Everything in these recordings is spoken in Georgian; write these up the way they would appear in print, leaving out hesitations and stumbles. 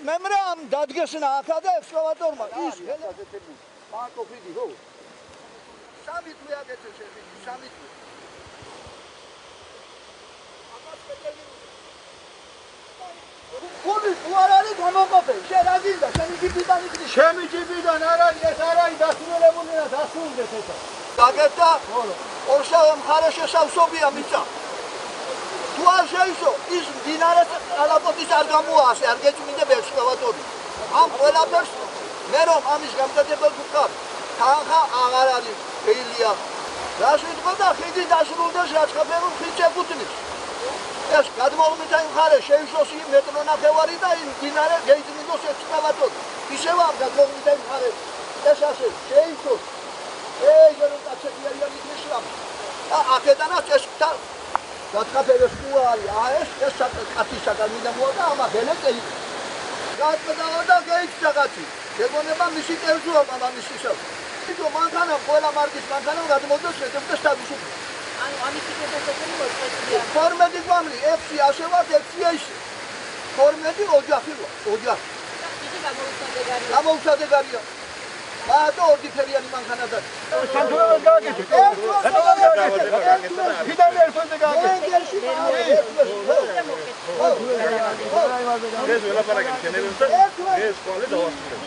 მემრე ამ დადგესნა ახლა და ექსკავატორმა ის პაკოფიდი ხო? 3 თვე აგეცე შეფიდი, 3 თვე. Polis uarali გამოყოფენ. შენ რა გინდა? შენი ჯიბიდან იქნება. ჩემი ჯიბიდან არ არის, ეს არ არის დასრულებული და დასრულდეს ესა. დაგეთა? ორშავე მხარე შესავსობია მიწა. თუ არ შეისო, ის მდინარე ალაპოტის არ გამოასე, არ გეჭმინდება ექსკავატორი. ამ ყველაფერს მე რომ ამის გამწედებელ ვიყავ, თანხა აღარ არის, ფეილია. რა შეიტყოდა ხიდი დასრულდეს, რაც ხაფერულ ხიდს ეკუთვნის. ეს გადმოვლითი მხარე შეისოს მეტრო ნახევარი და იმ მდინარე გეიძინოს ექსკავატორი. ისევ ამ გადმოვლითი მხარე ეს ასე შეისოს. ჯერო კაცებია მისლა. აქედანაც ეს გათხაფერეს უარი, ეს კაცი საკალმი და მოადა ამა ბელეკი. გადმოდაოდა გეიც რაღაცი. შეგონება მისი კერძოა მამამის ისევ. თვითონ მანქანა ყველა მარკის მანქანა გადმოდის შედებდა სტაბისუბი. ანუ ამის კერძოები მოწესრიგია. 12 გვამლი, 6 ასე ვარ, 6 ის. 12 ოჯახი ვარ, ოჯახი. იგი გამოუსადეგარია. მარტო ორი ფერიანი მანქანა და სამთავრობო გააკეთე. ფიდალი ერთზე გააკეთე. ეს ველაპარაკი ქენებებს და ეს ყოლე დავასრულე.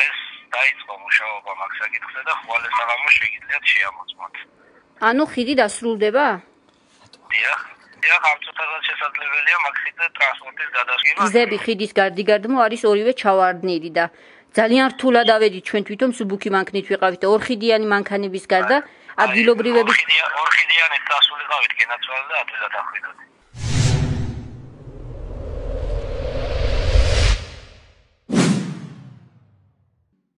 ეს დაიწყო მუშაობა მაგ საკითხზე და ხვალე საღამო შეგიძლიათ შეამოწმოთ. ანუ ხიდი დასრულდება? დიახ. ამ წუთადაც შესაძლებელია მაგ ხიდზე ტრანსპორტის გადასხება. გზები ხიდის გარდიგარდმო არის ორივე ჩავარდნილი და ძალიან რთულად ავედით ჩვენ თვითონ მსუბუქი მანქნით ვიყავით და ორხიდიანი მანქანების გარდა ადგილობრივების ორხიდიანით დასულიყავით გენაცვალე და ადვილად ახვიდოთ.